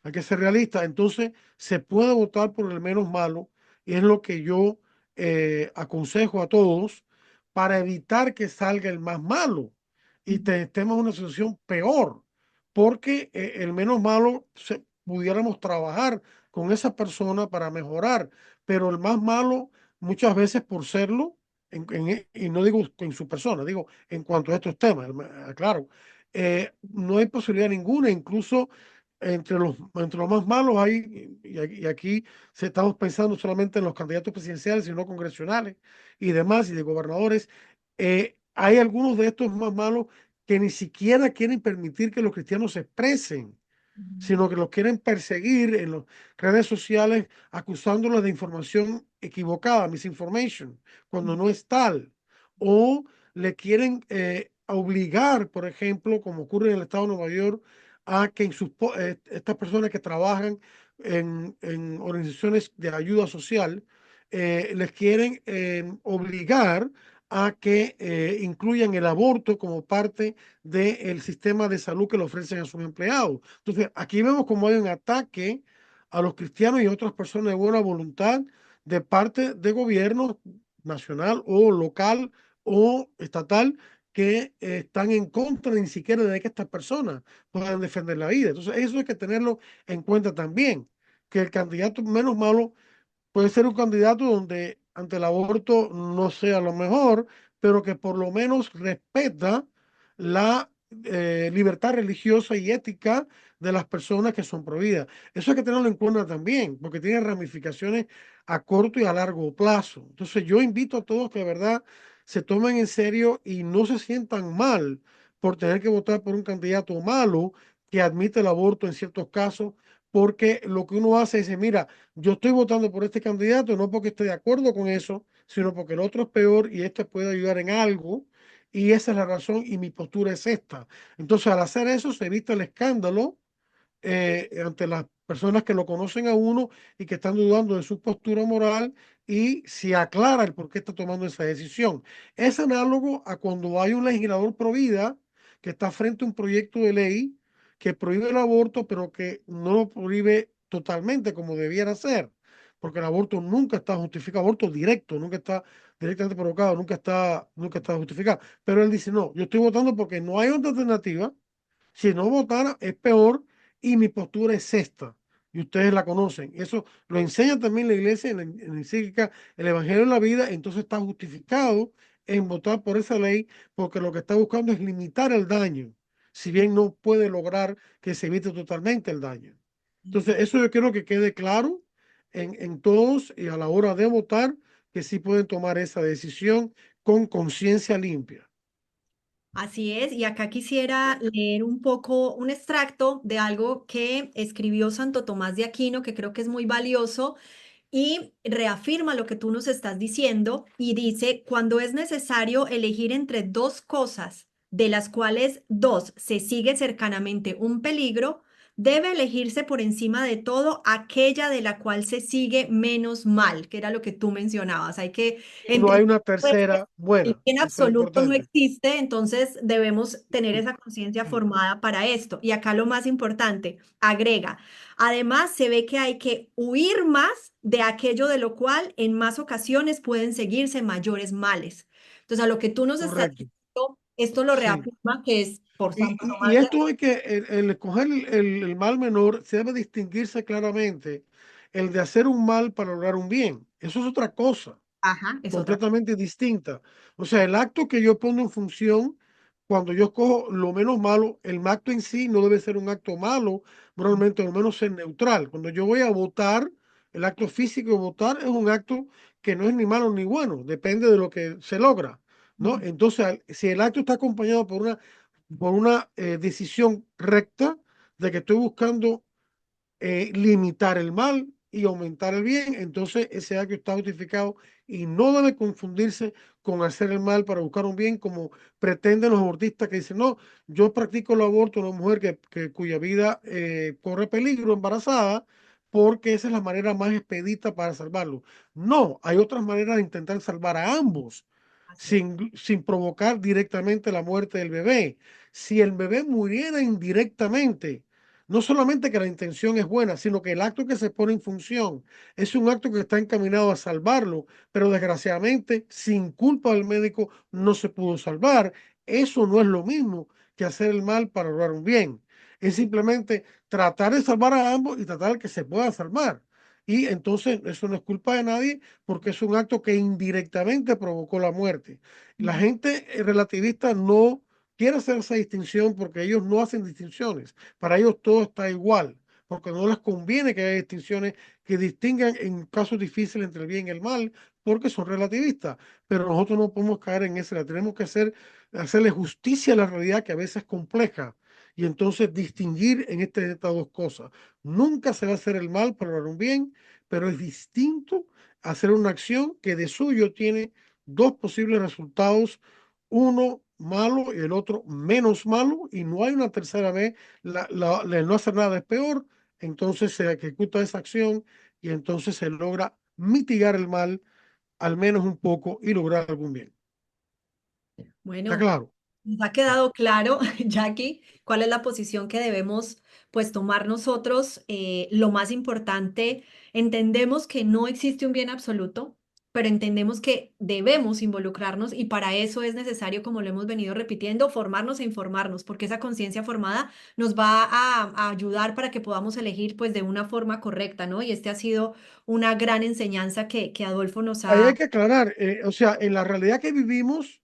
hay que ser realista, entonces se puede votar por el menos malo y es lo que yo aconsejo a todos para evitar que salga el más malo y ujú, estemos en una situación peor, porque el menos malo pudiéramos trabajar con esa persona para mejorar, pero el más malo muchas veces por serlo, y no digo en su persona, digo en cuanto a estos temas, claro, no hay posibilidad ninguna, incluso entre los más malos hay, y aquí estamos pensando solamente en los candidatos presidenciales, sino congresionales y demás, y de gobernadores, hay algunos de estos más malos que ni siquiera quieren permitir que los cristianos se expresen, ujú, sino que los quieren perseguir en las redes sociales acusándolos de información equivocada, misinformation, cuando no es tal. O le quieren obligar, por ejemplo, como ocurre en el estado de Nueva York, a que estas personas que trabajan en organizaciones de ayuda social, les quieren obligar a que incluyan el aborto como parte del sistema de salud que le ofrecen a sus empleados. Entonces, aquí vemos como hay un ataque a los cristianos y a otras personas de buena voluntad de parte de gobiernos nacional o local o estatal que están en contra ni siquiera de que estas personas puedan defender la vida. Entonces, eso hay que tenerlo en cuenta también, que el candidato menos malo puede ser un candidato donde ante el aborto no sea lo mejor, pero que por lo menos respeta la libertad religiosa y ética de las personas que son prohibidas. Eso hay que tenerlo en cuenta también, porque tiene ramificaciones a corto y a largo plazo. Entonces yo invito a todos que de verdad se tomen en serio y no se sientan mal por tener que votar por un candidato malo que admite el aborto en ciertos casos, porque lo que uno hace es, mira, yo estoy votando por este candidato no porque estoy de acuerdo con eso, sino porque el otro es peor y este puede ayudar en algo. Y esa es la razón y mi postura es esta. Entonces, al hacer eso, se evita el escándalo ante las personas que lo conocen a uno y que están dudando de su postura moral y se aclara el por qué está tomando esa decisión. Es análogo a cuando hay un legislador pro vida que está frente a un proyecto de ley que prohíbe el aborto, pero que no lo prohíbe totalmente como debiera ser. porque el aborto nunca está justificado, aborto directo, nunca está directamente provocado, nunca está justificado. Pero él dice, no, yo estoy votando porque no hay otra alternativa. Si no votara es peor y mi postura es esta. Y ustedes la conocen. Eso lo enseña también la iglesia en la encíclica El Evangelio en la Vida. Entonces está justificado en votar por esa ley porque lo que está buscando es limitar el daño, si bien no puede lograr que se evite totalmente el daño. Entonces eso yo quiero que quede claro en todos y a la hora de votar que sí pueden tomar esa decisión con conciencia limpia. Así es, y acá quisiera leer un poco un extracto de algo que escribió Santo Tomás de Aquino, que creo que es muy valioso y reafirma lo que tú nos estás diciendo y dice, cuando es necesario elegir entre dos cosas, de las cuales dos se sigue cercanamente un peligro, debe elegirse por encima de todo aquella de la cual se sigue menos mal, que era lo que tú mencionabas. Hay que Y no hay entender una pues, tercera el buena. bien Eso es absoluto no importante. existe, entonces debemos tener esa conciencia formada para esto. Y acá lo más importante, agrega. Además, se ve que hay que huir más de aquello de lo cual en más ocasiones pueden seguirse mayores males. Entonces, a lo que tú nos estás Correcto. diciendo, esto lo Sí. reafirma que es por Y, Santo y Tomás de esto es que el escoger el mal menor se debe distinguirse claramente el de hacer un mal para lograr un bien. Eso es otra cosa, Ajá, es otra. completamente distinta. O sea, el acto que yo pongo en función, cuando yo escojo lo menos malo, el acto en sí no debe ser un acto malo, probablemente al menos ser neutral. Cuando yo voy a votar, el acto físico de votar es un acto que no es ni malo ni bueno, depende de lo que se logra, ¿no? Ujú, Entonces, si el acto está acompañado por una decisión recta de que estoy buscando limitar el mal y aumentar el bien, entonces ese acto está justificado y no debe confundirse con hacer el mal para buscar un bien, como pretenden los abortistas que dicen, no, yo practico el aborto a una mujer cuya vida corre peligro embarazada, porque esa es la manera más expedita para salvarlo. No, hay otras maneras de intentar salvar a ambos. así es. Sin provocar directamente la muerte del bebé. Si el bebé muriera indirectamente, no solamente que la intención es buena, sino que el acto que se pone en función es un acto que está encaminado a salvarlo, pero desgraciadamente sin culpa del médico no se pudo salvar. Eso no es lo mismo que hacer el mal para lograr un bien. Es simplemente tratar de salvar a ambos y tratar de que se pueda salvar. Y entonces eso no es culpa de nadie porque es un acto que indirectamente provocó la muerte. La Ujú, gente relativista no quiere hacer esa distinción porque ellos no hacen distinciones. Para ellos todo está igual, porque no les conviene que haya distinciones que distingan en casos difíciles entre el bien y el mal, porque son relativistas. Pero nosotros no podemos caer en eso, tenemos que hacerle justicia a la realidad que a veces es compleja. Y entonces distinguir estas dos cosas. Nunca se va a hacer el mal para lograr un bien, pero es distinto hacer una acción que de suyo tiene dos posibles resultados, uno malo y el otro menos malo, y no hay una tercera vez, el no hacer nada es peor, entonces se ejecuta esa acción y entonces se logra mitigar el mal al menos un poco y lograr algún bien. ¿Está Bueno. claro? Nos ha quedado claro, Jackie, cuál es la posición que debemos pues tomar nosotros. Lo más importante, entendemos que no existe un bien absoluto, pero entendemos que debemos involucrarnos y para eso es necesario, como lo hemos venido repitiendo, formarnos e informarnos, porque esa conciencia formada nos va a ayudar para que podamos elegir pues de una forma correcta, ¿no? Y este ha sido una gran enseñanza que Adolfo nos Ahí hay ha... que aclarar, o sea, en la realidad que vivimos,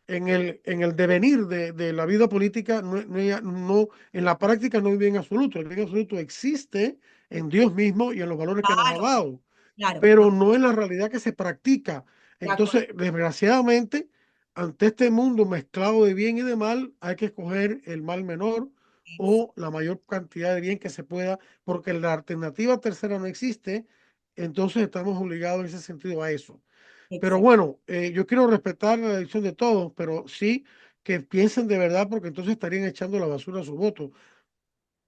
en el devenir de la vida política, en la práctica no hay bien absoluto. El bien absoluto existe en Dios mismo y en los valores que nos ha Claro, dado, claro, pero no en la realidad que se practica. de acuerdo. Entonces, desgraciadamente, ante este mundo mezclado de bien y de mal, hay que escoger el mal menor o la mayor cantidad de bien que se pueda, porque la alternativa tercera no existe. Entonces, estamos obligados en ese sentido a eso. Pero Exacto. bueno, yo quiero respetar la decisión de todos, pero sí que piensen de verdad, porque entonces estarían echando la basura a su voto.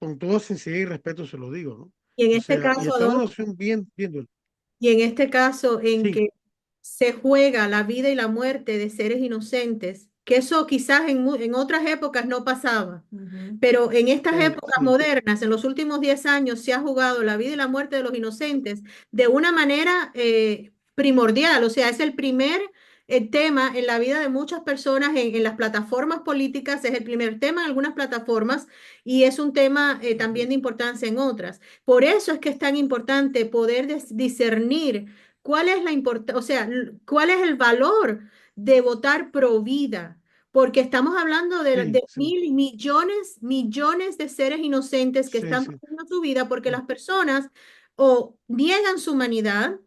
Con toda sinceridad y respeto se lo digo, ¿no? Y en O este sea, y caso, está en una Adolfo, situación bien, bien dura. y en este caso en Sí, que se juega la vida y la muerte de seres inocentes, que eso quizás en otras épocas no pasaba. Ujú. Pero en estas épocas Sí, modernas, en los últimos 10 años, se ha jugado la vida y la muerte de los inocentes de una manera primordial. O sea, es el primer tema en la vida de muchas personas en las plataformas políticas, es el primer tema en algunas plataformas y es un tema también de importancia en otras. Por eso es que es tan importante poder discernir cuál es la o sea, cuál es el valor de votar pro vida, porque estamos hablando sí, de sí, mil millones, millones de seres inocentes que sí, están sí. perdiendo su vida porque las personas o niegan su humanidad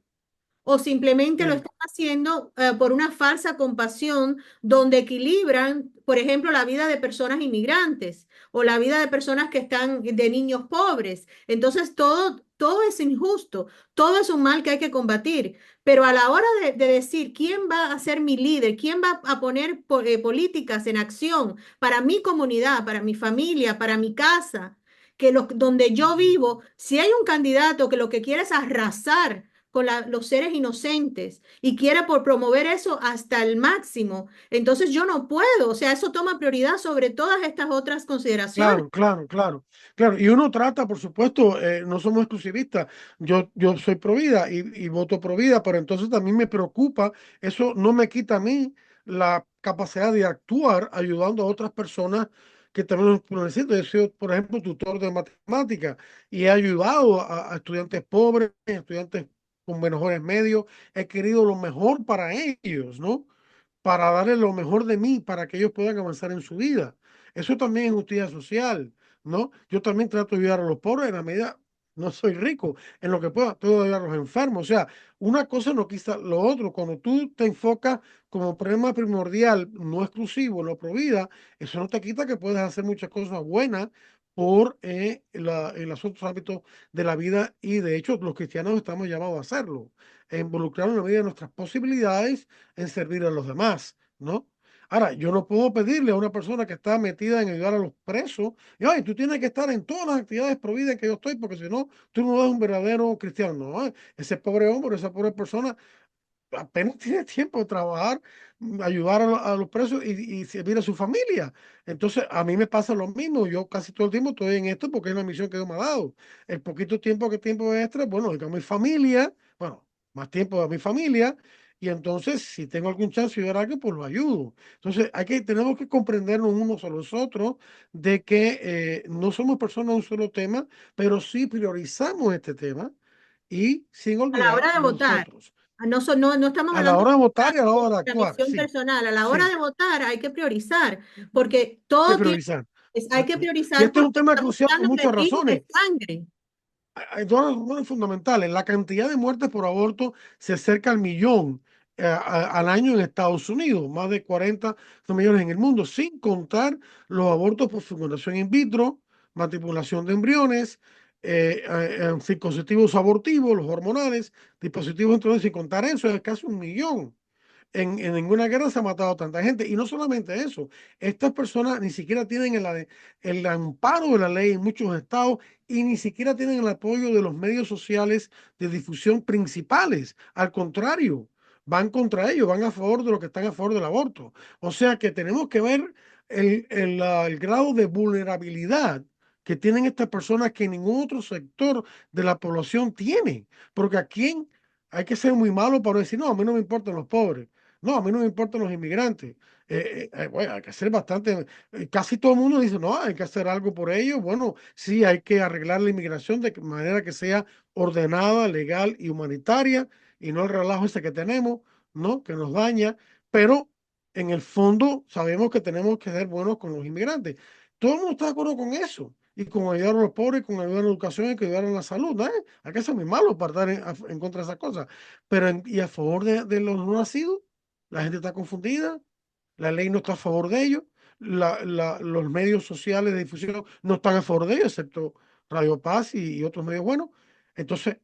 o simplemente lo Sí. están haciendo por una falsa compasión donde equilibran, por ejemplo, la vida de personas inmigrantes o la vida de personas que están, de niños pobres. Entonces, todo es injusto, todo es un mal que hay que combatir. Pero a la hora de decir quién va a ser mi líder, quién va a poner políticas en acción para mi comunidad, para mi familia, para mi casa, donde yo vivo, si hay un candidato que lo que quiere es arrasar con los seres inocentes y quiere por promover eso hasta el máximo, entonces yo no puedo, o sea, eso toma prioridad sobre todas estas otras consideraciones. Claro, claro, claro, claro. Y uno trata, por supuesto, no somos exclusivistas. Yo soy pro vida y voto pro vida, pero entonces también me preocupa, eso no me quita a mí la capacidad de actuar ayudando a otras personas que también lo necesitan. Yo soy, por ejemplo, tutor de matemáticas y he ayudado a estudiantes pobres, estudiantes con mejores medios. He querido lo mejor para ellos, ¿no? Para darles lo mejor de mí, para que ellos puedan avanzar en su vida. Eso también es justicia social, ¿no? Yo también trato de ayudar a los pobres en la medida, no soy rico, en lo que pueda, trato de ayudar a los enfermos. O sea, una cosa no quita lo otro. Cuando tú te enfocas como problema primordial, no exclusivo, en lo pro vida, eso no te quita que puedes hacer muchas cosas buenas por en los otros ámbitos de la vida y de hecho los cristianos estamos llamados a hacerlo, a involucrar en la medida de nuestras posibilidades en servir a los demás, ¿no? Ahora, yo no puedo pedirle a una persona que está metida en ayudar a los presos, y ay, tú tienes que estar en todas las actividades prohibidas en que yo estoy, porque si no, tú no eres un verdadero cristiano. No, ese pobre hombre, esa pobre persona apenas tiene tiempo de trabajar, ayudar a los presos y servir a su familia. Entonces, a mí me pasa lo mismo. Yo casi todo el tiempo estoy en esto porque es la misión que Dios me ha dado. El poquito tiempo que tiempo extra, bueno, a mi familia, bueno, más tiempo a mi familia. Y entonces, si tengo algún chance de ayudar a alguien, pues lo ayudo. Entonces, tenemos que comprendernos unos a los otros de que no somos personas de un solo tema, pero sí priorizamos este tema y sin A la olvidar hora de votar, nosotros. no estamos A la hablando hora de de votar y a la hora de la actuar, misión sí, personal, a la hora sí, de votar hay que priorizar, porque hay que todo tiene, priorizar. hay que Y priorizar este es un porque tema estamos crucial por hablando de muchas vidas razones. de sangre. Hay dos razones fundamentales. La cantidad de muertes por aborto se acerca al millón al año en Estados Unidos, más de 40 millones en el mundo, sin contar los abortos por fecundación in vitro, manipulación de embriones, dispositivos abortivos, los hormonales, dispositivos entonces, sin contar eso, es casi un millón. En ninguna guerra se ha matado tanta gente. Y no solamente eso, estas personas ni siquiera tienen el amparo de la ley en muchos estados y ni siquiera tienen el apoyo de los medios sociales de difusión principales. Al contrario, van contra ellos, van a favor de los que están a favor del aborto. O sea que tenemos que ver el grado de vulnerabilidad que tienen estas personas que ningún otro sector de la población tiene. Porque aquí hay que ser muy malo para decir, no, a mí no me importan los pobres. No, a mí no me importan los inmigrantes. Bueno, hay que hacer bastante. Casi todo el mundo dice, no, hay que hacer algo por ellos. Bueno, sí, hay que arreglar la inmigración de manera que sea ordenada, legal y humanitaria y no el relajo ese que tenemos, ¿no? Que nos daña. Pero en el fondo sabemos que tenemos que ser buenos con los inmigrantes. Todo el mundo está de acuerdo con eso. Y con ayudar a los pobres, con ayudar a la educación y con ayudar a la salud, ¿no? Hay que ser muy malos para estar en contra de esas cosas. Pero y a favor de los no nacidos. La gente está confundida, la ley no está a favor de ellos, los medios sociales de difusión no están a favor de ellos, excepto Radio Paz y otros medios buenos. Entonces,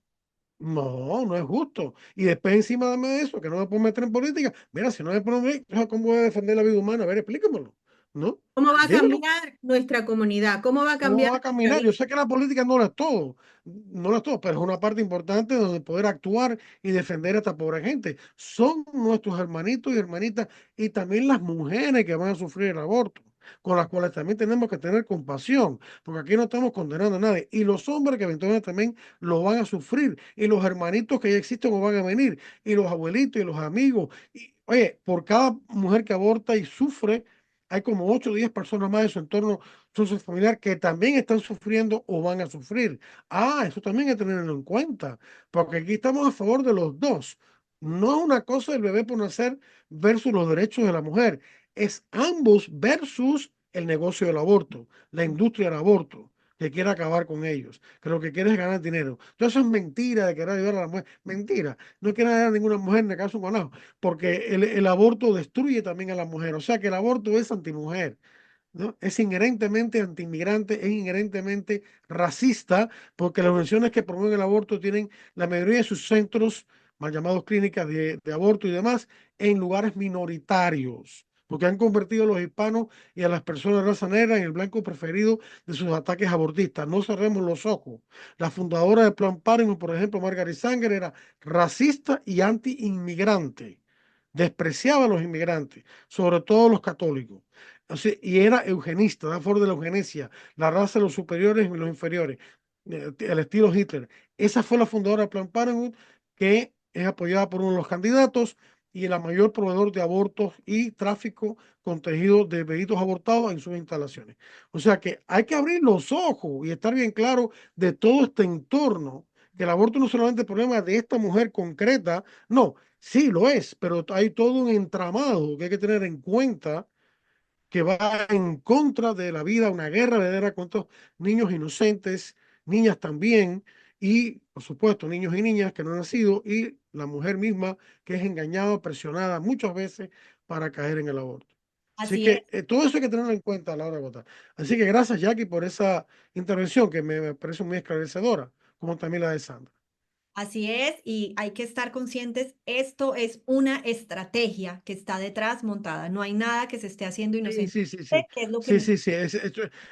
no, no es justo. Y después encima de eso, que no me puedo meter en política, mira, si no me puedo meter, ¿cómo voy a defender la vida humana? A ver, explícamelo. ¿no? ¿Cómo va a Déjenlo. cambiar nuestra comunidad? ¿Cómo va a ¿Cómo cambiar va a nuestra caminar? Yo vida? sé que la política no lo es todo, no lo es todo, pero es una parte importante donde poder actuar y defender a esta pobre gente. Son nuestros hermanitos y hermanitas y también las mujeres que van a sufrir el aborto, con las cuales también tenemos que tener compasión, porque aquí no estamos condenando a nadie. Y los hombres que eventualmente también lo van a sufrir, y los hermanitos que ya existen o van a venir, y los abuelitos y los amigos. Y, oye, por cada mujer que aborta y sufre, hay como 8 o 10 personas más de su entorno sociofamiliar que también están sufriendo o van a sufrir. Ah, eso también hay que tenerlo en cuenta, porque aquí estamos a favor de los dos. No es una cosa el bebé por nacer versus los derechos de la mujer, es ambos versus el negocio del aborto, la industria del aborto, que quiere acabar con ellos, que lo que quiere es ganar dinero. Entonces eso es mentira de querer ayudar a la mujer. Mentira, no quiere ayudar a ninguna mujer en el caso de un guanajo, porque el aborto destruye también a la mujer. O sea que el aborto es antimujer, ¿no? Es inherentemente antiinmigrante, es inherentemente racista, porque las organizaciones que promueven el aborto tienen la mayoría de sus centros, mal llamados clínicas de aborto y demás, en lugares minoritarios, porque han convertido a los hispanos y a las personas de raza negra en el blanco preferido de sus ataques abortistas. No cerremos los ojos. La fundadora de Planned Parenthood, por ejemplo, Margaret Sanger, era racista y anti-inmigrante. Despreciaba a los inmigrantes, sobre todo los católicos. O sea, y era eugenista, a favor de la eugenesia, la raza de los superiores y los inferiores, el estilo Hitler. Esa fue la fundadora de Planned Parenthood, que es apoyada por uno de los candidatos y el mayor proveedor de abortos y tráfico con tejidos de bebitos abortados en sus instalaciones. O sea que hay que abrir los ojos y estar bien claro de todo este entorno, que el aborto no es solamente el problema de esta mujer concreta, no, sí lo es, pero hay todo un entramado que hay que tener en cuenta que va en contra de la vida, una guerra verdadera contra niños inocentes, niñas también, y por supuesto niños y niñas que no han nacido, y la mujer misma que es engañada, presionada muchas veces para caer en el aborto. Así Así es. que todo eso hay que tenerlo en cuenta a la hora de votar. Así que gracias, Jackie, por esa intervención que me parece muy esclarecedora, como también la de Sandra. Así es, y hay que estar conscientes, esto es una estrategia que está detrás montada, no hay nada que se esté haciendo Sí, inocente, sí, sí, sí. que es lo que Sí, nos... sí, sí.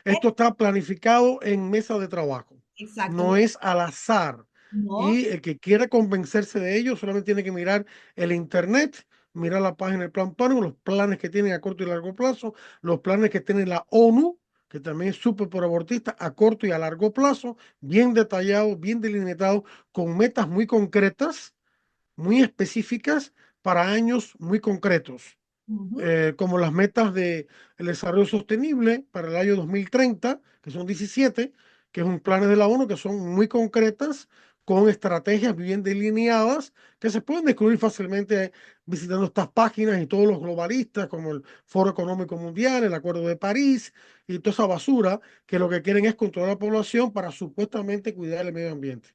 Esto está planificado en mesa de trabajo. Exacto, No es al azar. no, Y el que quiera convencerse de ello solamente tiene que mirar el internet, mirar la página del Plan PANU, los planes que tienen a corto y largo plazo, los planes que tiene la ONU, que también es súper por abortista, a corto y a largo plazo, bien detallado, bien delimitado, con metas muy concretas, muy específicas para años muy concretos, ujú, como las metas de el desarrollo sostenible para el año 2030, que son 17, que es un plan de la ONU que son muy concretas, con estrategias bien delineadas, que se pueden descubrir fácilmente visitando estas páginas y todos los globalistas, como el Foro Económico Mundial, el Acuerdo de París y toda esa basura, que lo que quieren es controlar la población para supuestamente cuidar el medio ambiente,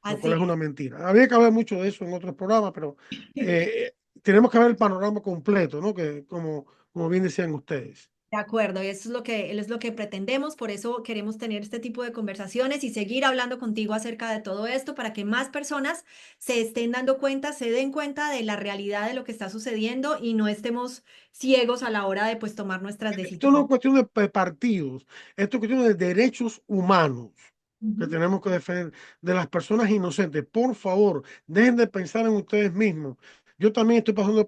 lo así cual es es, una mentira. Habría que hablar mucho de eso en otros programas, pero eh, tenemos que ver el panorama completo, ¿no? Que como bien decían ustedes. de acuerdo, y eso es lo que pretendemos, por eso queremos tener este tipo de conversaciones y seguir hablando contigo acerca de todo esto para que más personas se estén dando cuenta, se den cuenta de la realidad de lo que está sucediendo y no estemos ciegos a la hora de pues tomar nuestras Esto no es decisiones. cuestión de partidos, esto es cuestión de derechos humanos que Ujú. tenemos que defender de las personas inocentes. Por favor, dejen de pensar en ustedes mismos. Yo también estoy pasando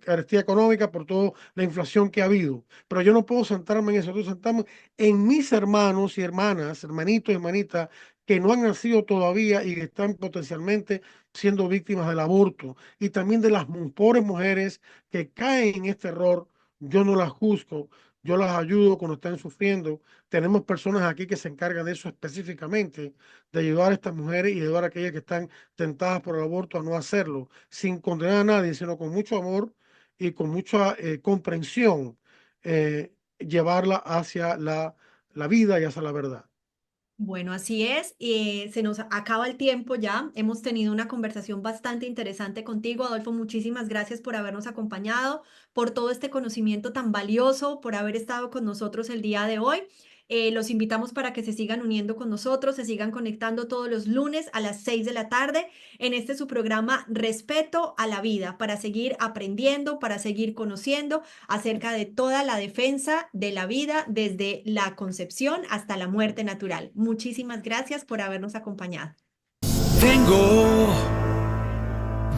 carestía económica por toda la inflación que ha habido, pero yo no puedo centrarme en eso. Estoy centrarme en mis hermanos y hermanas, hermanitos y hermanitas que no han nacido todavía y que están potencialmente siendo víctimas del aborto y también de las pobres mujeres que caen en este error. Yo no las juzgo, yo las ayudo cuando están sufriendo. Tenemos personas aquí que se encargan de eso específicamente, de ayudar a estas mujeres y ayudar a aquellas que están tentadas por el aborto a no hacerlo, sin condenar a nadie, sino con mucho amor y con mucha comprensión, llevarla hacia la vida y hacia la verdad. Bueno, así es. Se nos acaba el tiempo ya. Hemos tenido una conversación bastante interesante contigo, Adolfo. Muchísimas gracias por habernos acompañado, por todo este conocimiento tan valioso, por haber estado con nosotros el día de hoy. Los invitamos para que se sigan uniendo con nosotros, se sigan conectando todos los lunes a las 6 de la tarde en este su programa Respeto a la Vida, para seguir aprendiendo, para seguir conociendo acerca de toda la defensa de la vida desde la concepción hasta la muerte natural. Muchísimas gracias por habernos acompañado.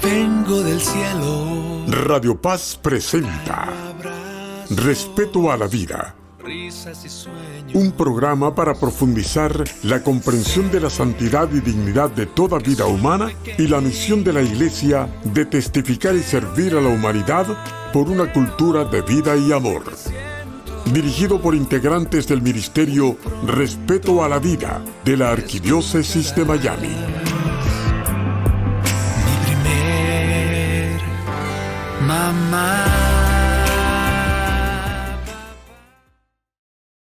Vengo del cielo. Radio Paz presenta Respeto a la Vida, Risas y sueños. un programa para profundizar la comprensión de la santidad y dignidad de toda vida humana y la misión de la Iglesia de testificar y servir a la humanidad por una cultura de vida y amor. Dirigido por integrantes del Ministerio Respeto a la Vida de la Arquidiócesis de Miami. Mi primer mamá.